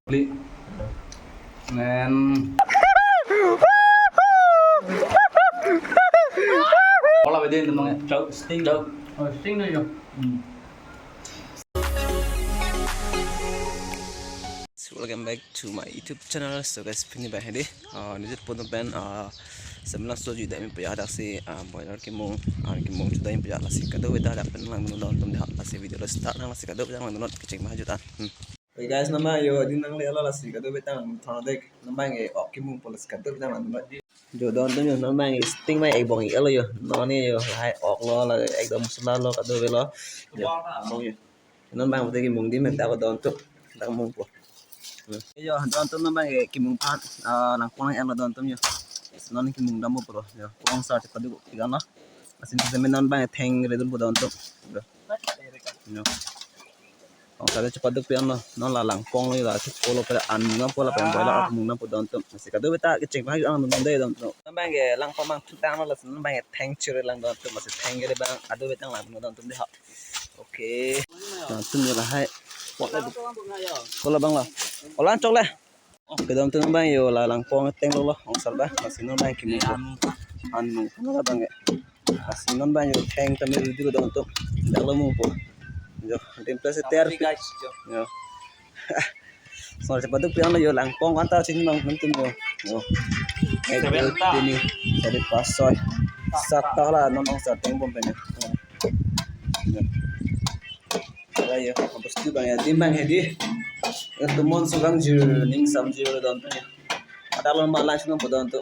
beli ngen pola beda itu nongnya cau sting dong oh sting nih yo. So welcome back to my YouTube channel. So guys, pini bah ini, ni pun pen sebelah so juga mi punya ada si boiler kimung juga mi punya lasi kado beda ada pen lang menonton tum dah lasi video start lang lasi kado beda lang menonton kecing mah juta. Hey guys, nama yo di nang le lasi kado beda lang thana dek nama nge kimung polis kado beda lang menonton. Jo don tum yo nama nge sting mai ek bong elo yo, nani yo hai ok lo la ek dom musla lo kado belo. Mong yo. Nama bang udah kimung di menta ko don tu, dak mong po. Yo don tum nama nge kimung pat nang pon yang don tum yo. Non kimung damu pro yo. Pon sa te kadu tiga na. Asin te menon bang theng redul po don tum. Yo. Ông ta cho được tiền nó là làng phong đây là thích polo phải ăn nó polo phải bồi là mùng nó phụ đòn tụm sẽ cả đôi ta cái chuyện mà ăn nó đây đòn tụm nó mang cái làng phong mang chúng ta nó là nó mang cái thanh chưa làng đòn tụm mà sẽ thanh cái đấy bang à đôi ta làm nó đòn tụm đi học ok tụm như là hay polo bang là olan chok lên cái đòn tụm nó mang nhiều là làng phong tên luôn lo ông sợ ba mà xin nó mang cái mùng ăn mùng nó là bang cái xin nó mang nhiều thanh tụm đi cái đòn tụm đã lo mùng po yo template tayar guys yo so cepat tuh pian lo yo langpong antau sini bang tentu yo ini dari pasoy sata lah non ong sarteng bom penyo ya habis itu bang ya timbang hedi itu mon sugang jir ning sam jir don tuh ada lo malah sih nomor don tuh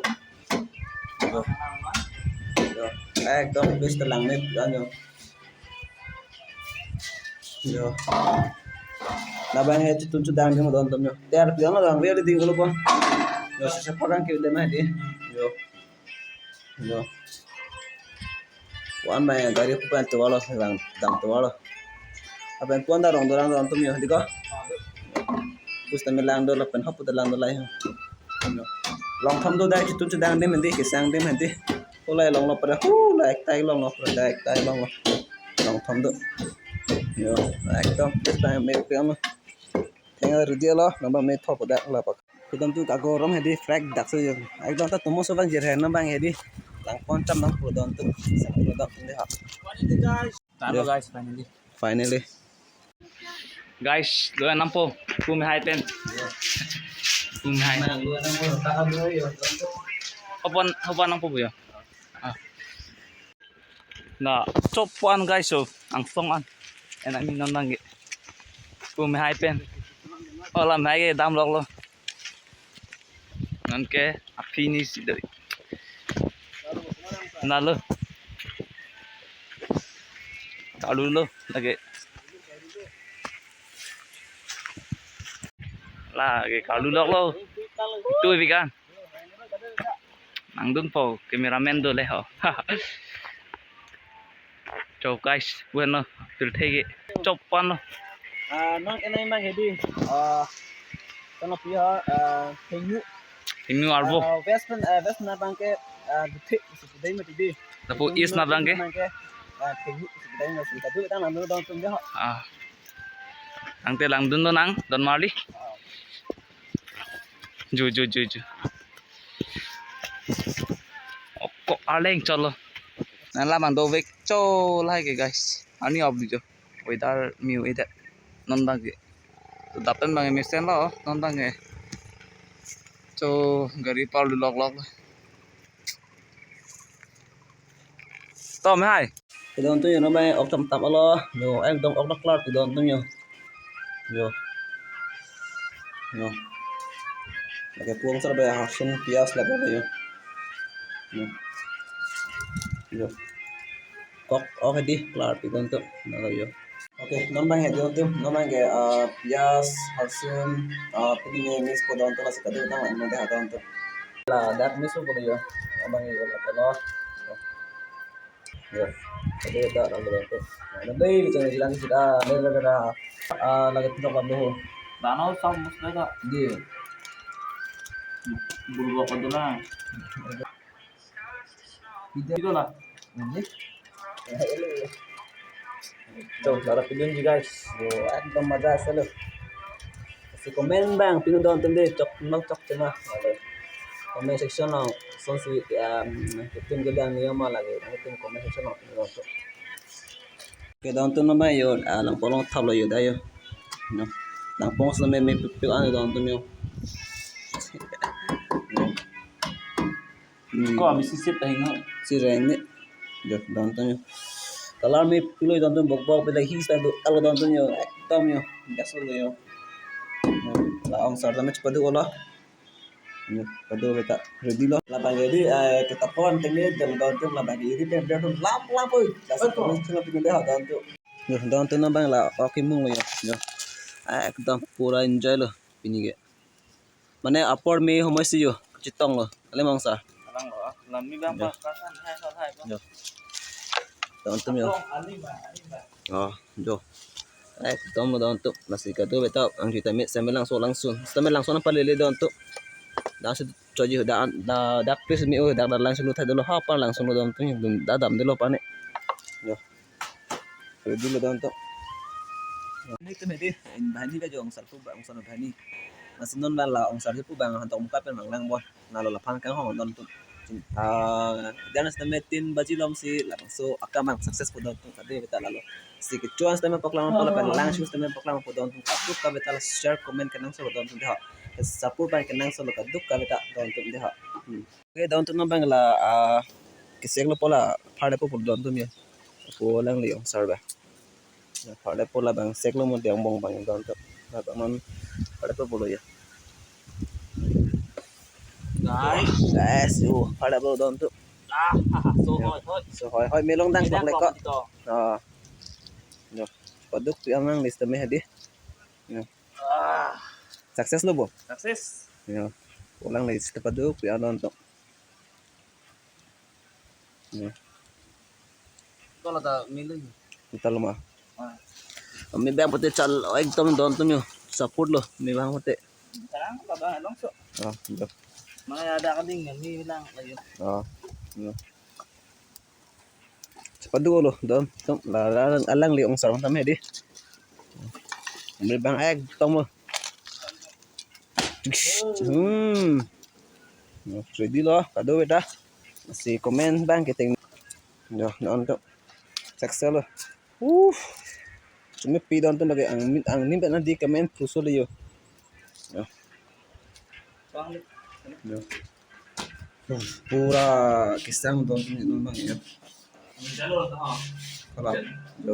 yo ekdom best lang net kan yo yo nabang itu tunjuk dang mo don tom yo ter piang dang re di ngolo po yo sa pagang ke dema di yo yo wan ba gari pu pan to walo dang to walo aben pon da rong don tom yo di ko bus tam lang do la pen hop da lang do lai yo long tham do dai tunjuk dang de men di ke sang de men di olai long lo pa hu la ek tai long lo pa da ek tai long lo long tham do yo ekdom kita make piano tengah rudia lo nambah make thop dak la pak kudam tu ka gorom hedi flag dak so yo ekdom ta tomo so bang jer hen bang hedi lang poncam nang kudam tu sang kudam de ha Taro guys finally guys lu nampo kumi hai ten kumi hai lu nampo ta lo yo hopan nampo bu ya na copuan guys so ang songan enak minum lagi kumi hai pen olam hai ke dam lok lo nanke apini si dari nalo kalu lo lagi kalu lok lo itu ikan nangdun po cameraman do le ho chau guys bueno từ thế cái chọc pan lo non cái này mang hedi kana pia hình arbo vest na bang ke thik su dai ma ti tapo is na bang ke thik su dai ma su ta du ta nam don tum de ho ang te lang dun do nang don mali ju kok aleng cholo nan la mang do vek cho lai ke guys ani ob di jo weather miu ida non dang ke to dapen bang mi sen lo non dang ke cho gari pal lok to me hai cái don tu nó bay ốc tầm tập lo yo em dong ốc đắc lát cái don tu yo cái puang sar bay hasun pias la ba yo kok oke di kelar itu untuk nalo yo oke nombang ya untuk nombang ke pias hasun pilih mis pada untuk nasi kado tang lain nanti ada untuk lah dak mis pada yo nombang yo lah kalau yo kado dak lalu untuk nanti bicara jalan kita ada lagi tidak kabeh danau sam musda ka di burgo kodula itu lah ini Tuh, lara pilih guys. Yo, ekdom मजा asal. si comment bang pinu don tum de chok nok chok chama comment section nào son si tim ke dan niyo ma lagi tim comment section nào pinu don tum ke don tum na ba yo lang polong thap lo yo da yo no lang pong sa me pi an don tum yo Kok habis sisip dah ingat. si reng ni yo don tum yo kalar me pilo don tum bok bok pe hi sa do al don tum yo tom yo gaso yo la ong sar da me chpadu ola padu beta ready lo la bang ready kita pon tenge dan don tum la bang ready tem don tum lam lam oi la sa ko sila pin de ha don tum yo don tum na bang la okimung lo yo একদম পুরা enjoy lo pinige মানে আপর মে সমস্যা yo chitong lo ale mong sa Alang lo, lami bang pasan hai sal hai bang. yo don tum yo jo একদম don tum nasi kado beta ang kita mit sambil langsung apa lele don tum dah se choji da please mi da langsung lu thai dulu ha pa langsung lu don tum da dam dulu pa ne yo ready lo don tum ni tu medi bhani ka jo ang sar pu bang son bhani masih non la ang sar pu bang han tong ka pen mang lang bon na lo la phan ka hong don tum dan sa metin bajilom si so akamang successful don tum kade beta lalo si ke chuan sa me paklama pala pen lang shoes sa me paklama po don tum ka ka beta share comment ka nang so don tum ha support bang ka nang so ka duk ka beta don tum ha ke don tum bang la ke seglo pola phade po don tum ya po lang li ang sar ba pada pola bang seklo mo diang bong bang don tum na man pada po polo ya guys yo pada po don tum so hoy melong dang bak lek ko yo paduk yang nang list me hadi yo success lo bo Sukses. yo ulang list paduk yang don tum yo Kalau tak milih. kita lemah mi bang pate chal ekdom don tum yo support lo mi bang pate Sekarang baba long so. yo Mga ada ka ding yan, may lang kayo. yo Padu lo don tum la alang li ong sarong tam hedi mi bang ekdom lo ready lo kado beta si comment bang kita yo non tum success lo cuma pi don tum lagi ang nimbe na di comment puso lo yo yo pura kisang don tum bang yo Jalur to ha. Kalau yo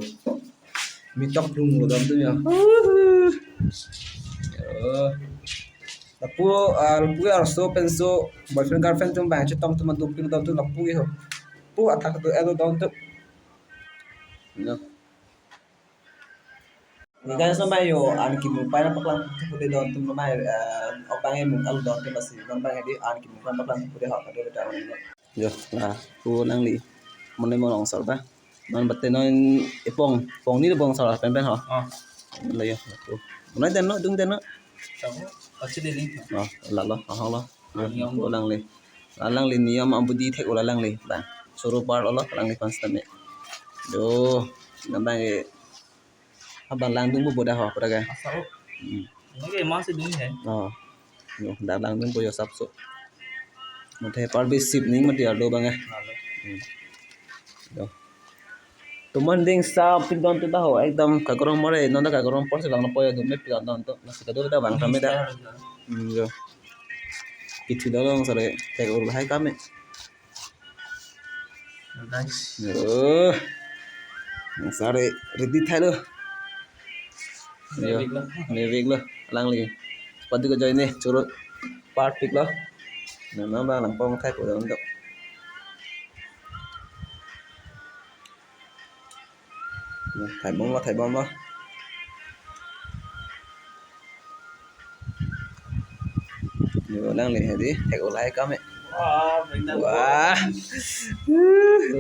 mitok dum lo don tum yo lapu lapu so penso boyfriend girlfriend tum bang chitong tum dum pin don tum lapu yo pu atak tu elo don tum yo ni kan so mayo an ki mu pa na paklang tu de don tum mai opang em al don tum basi don bang di an ki mu pa paklang tu de ha ka de ta yo na pu lang li mon mo long sal ta non batte non ipong pong ni bong sal pen pen ha la yo nói tên nó đứng tên nó Ở trên đây link. là lo ho lo lang li lang li niam ambudi thek ola lang li ba suru par lo lang li pan stame do nambang e abang lang dung bo da ho pra ga Asal. Ini kayak masih dingin ya. yo da lang dung bo yo sap so mo the par bi sip ning ma dia do bang e do tuman ding sa pin don tu da ho ekdam ka gorong mare non da ka gorong por se lang no po yo du me pi don to na se do da bang tame da yo কিছু দলং সরে tek ur hai kami Nice. sare ready thai lo yo nevik lo lang li padu ko join ne churut part pick lo na ba lang pong thai ko don to thai bom lo yo lang li hedi tek ur hai kami wah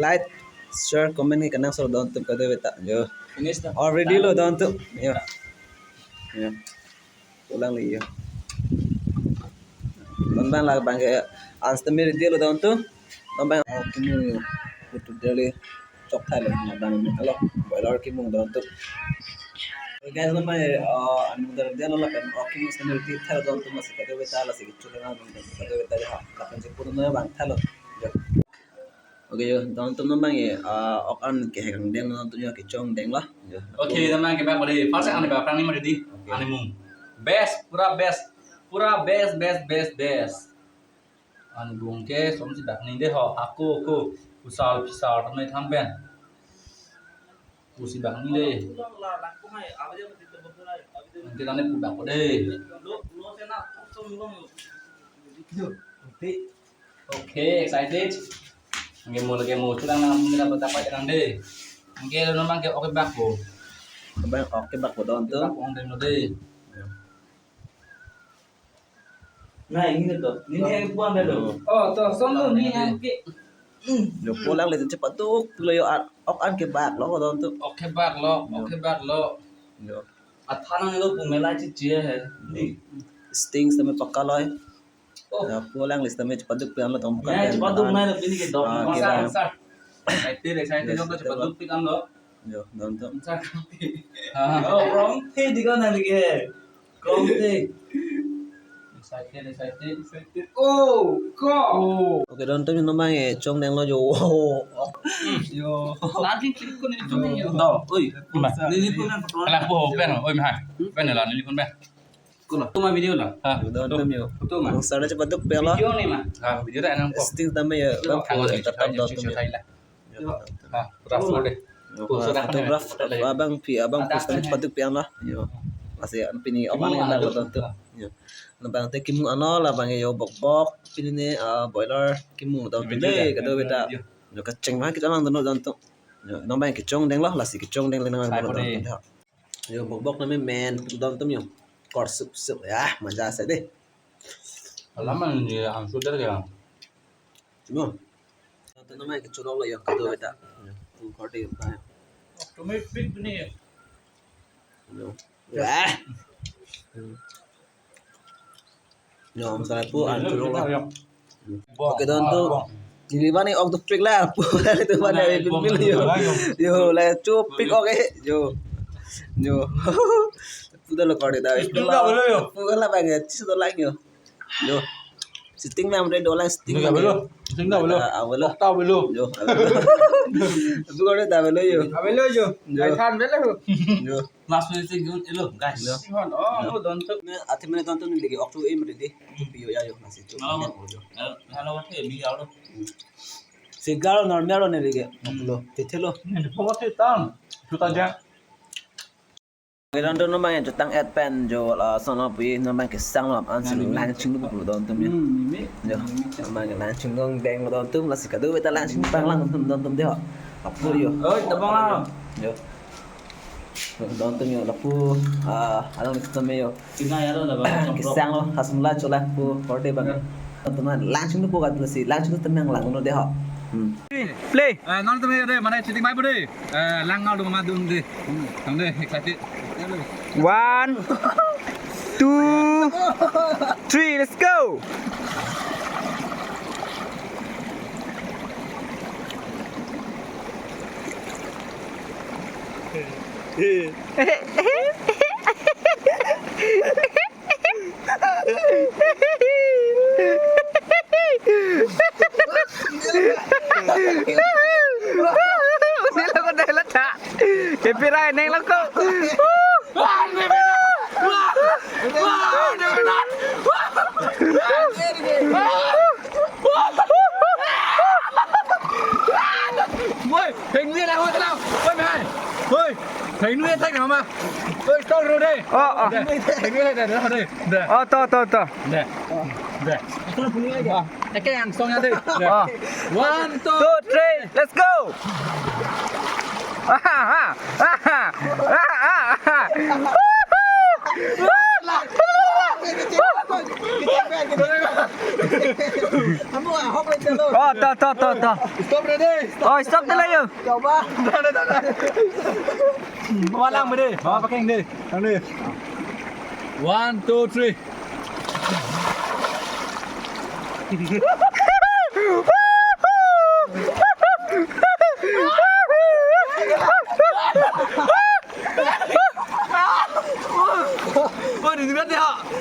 like share comment ni kanang so don tum ka de beta yo Finish na. already lo don tum yo yo ulang li yo bang la bang answer mere dia lo don tum bang kini betul dele chok thai lo bang halo boiler ki mung don tum guys na may ano dar dia la kan oking mas na ti thalo don tu mas ka de beta la sig chule na ka de beta ha la kan je puro na bang thalo oke yo don tu na bang ye ok an ke hang deng na tu yo ke chong deng la oke teman kita balik first ane bapak ni mari di ane mung best pura best ane bung ke som si dak ni deh ho aku usal pisal tamai thamben usi bang ni deh nanti tane pudak ko deh oke excited lagi mau tulang nang nila betapa jangan deh mungkin lo nang ke oke bak ko bang ok ke bak ko don tu on dem deh Nah ini tuh, ini yang buang deh lo. oh to som lo ni yang ke yo pulang le cepat tu lo yo ok an ke bak lo ko don tu oke bak lo yo Athana nih lo pumela cici ya. Nih, stings tame pakka lo oh pulang le tame cepat tu pian lo tom ya cepat tuh main ini ke dok. masa excited lo cepat dupi kan lo yo don tu Oh, wrong thing di kan nanti ke. Wrong thing. excited oh oke don tu no bang ye chong deng lo yo yo nanti klik ko ni tuh ni Tahu, oi. gimana Ini pun kan Alah po pen oi mahal pen lah ni kon pen Kuna, tu mah video lah. ha don tu yo Betul mah. ang sada cepat tu pian lo Video nih mah. ha video tak nang po stings tame yo bang Ang ko ni tetap don tu Thai lah ha raf mo deh photograph abang abang post tame cepat tu pian lo yo masih an pini oman yang lar don tu yo bang te kimu ano la bang yo bok pini ne boiler kimu don tu le ka do beta yo ka cheng ma ki jangan don tu yo no bang ki chong deng lo la si ki chong deng le nang don tu yo bok na me men don tu yo kor sup ya manja sa deh lama ni ang sudah ya cuma tu no bang ki churol lo yo ka do beta tu kor de ba tumai pin ni yo ya yo misalnya pu an churol lo oke don tu Jadi mana ok tu pick lah, itu mana pil yo la chup pick oke yo sudah lo kau dah itu lah bukan lah bang itu sudah lagi yo sitting lah mereka dolang sitting tinggal belum awal lo tahu belum yo bukan dah belum yo ai than belum yo Last minute sih ilo, guys. Sihon oh don tu ati mana tonton ni lagi ok tu mereka deh piyo ya yo nasi tu Halo, what ya video lo. segar normal lo ni lagi lo tetelo ni po te tan tu ta ja Ngiran doon naman yung jutang at pen jo sono pi naman kisang lo an sing launching lu bu don tum yo naman launching dong deng lo don tum la sikado beta launching pang lang don tum deh apu yo Oi, tabang lah. yo don tum yo lapu alang ni tum yo Tinggal ya lo tabang. kisang lo hasum la chola pu porde bang tum na launching lu bu kat si launching tu tum yang lang no deh play non tu me mana chiting mai bude lang ngau dong ma dung de thang de excited 1, 2, 3, let's go! Nila ko dahil lata. Kepirain neng lang ko. Ôi, hình nguyên này thôi thế nào? Ôi mày hai. Ôi, hình nguyên thanh nào mà? Ôi, con rồi đây. Hình nguyên này đây đây. Đây. To. Đây. Đây. Cái hàng xong nha đây. Oh. 1 2 2, 3, let's go! Oh, to. Stop rồi đi. Oh, stop na lang yun. Đây. Bawa lang mo đi. Bawa pakai đi. Lang đi. 1 2 3.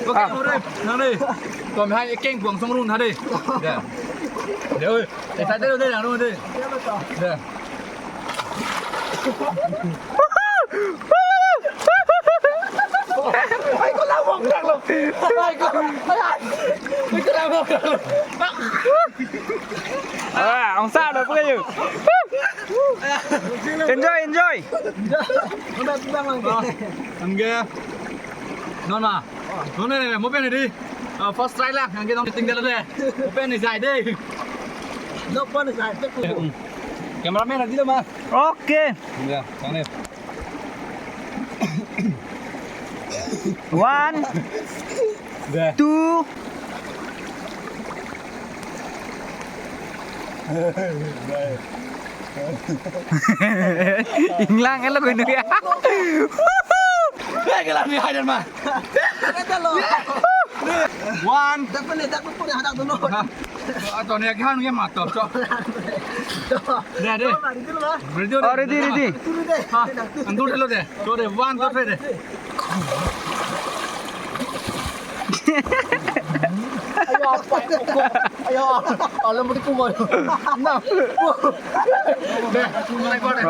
Ok, ngồi đây, ngồi đây. Còn hai cái kênh cuồng sông run hả đi. Để ơi, để sai tới đây nào luôn đi. Đây. Mày có lao vòng được luôn. Mày có lao vòng được luôn. Không sao đâu, bây giờ. Enjoy. Thằng kia. Non mà. Non này, một bên này đi. First strike là, thằng kia nó tính ra đây. Một bên này dài đi. Nó bên này dài tất cả. Cameraman là đi đâu mà. Ok. Dạ, thằng này. One, Dạ. two. Hilang kan lo gue ya. Cái làm gì hay đàn mà. One. Dak bên này hadap dulu. Atau nih kan dia mata. Dah deh. Ready. Oh, ready. Turun deh. Andur dulu deh. Tuh deh, 1 2 3 deh. Ayo apa? Ayo. Alam mo ko mo. Na. Deh, mulai kau deh.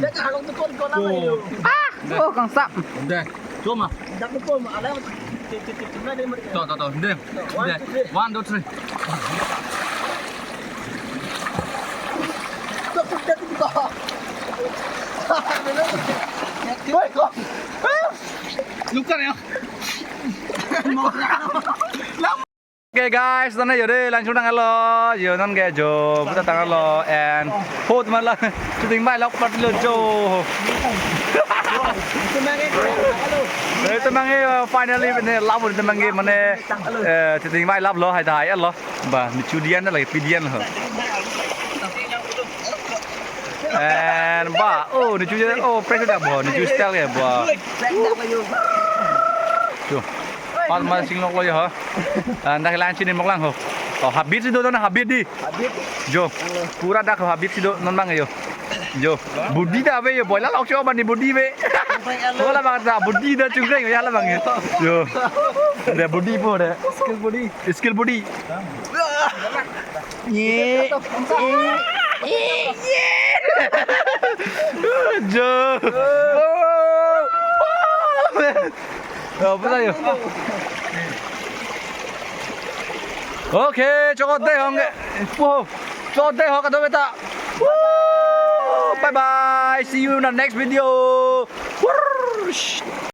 Dak halong ko na ayo. Oh, Kang Sap. Deh, cuma. Dak ko alam. Timna deh mereka. Tuh. Deh. 1 2 3. Dak ko. Woi kok. Luka ya. Okay guys, tana yore langsung tangan lo, yo non ge jo, putar tangan lo, and hold man lah, syuting mai lok part lo jo. Itu mangi finally mane love itu mangi mane syuting mai love lo hai dai lo, ba ni chudian lah, pidian lo. And ba, oh ni chudian, oh president ba, ni chudian style ya ba. Jo. Còn mà xin lỗi rồi hả? Đây là trên mọc lăng hả? Habis itu tuh habis di. Jo. Pura dah habis itu non bang yo. Jo. Budi dah be yo boy lah lok coba nih budi be. Bola bang dah budi dah cungkring ya lah bang yo. Jo. Ada budi pun ada. Skill budi. Ye. Jo. Apa yo? Okay, cho đây không nghệ. Cho đây họ cả đôi ta. Bye bye. See you in the next video.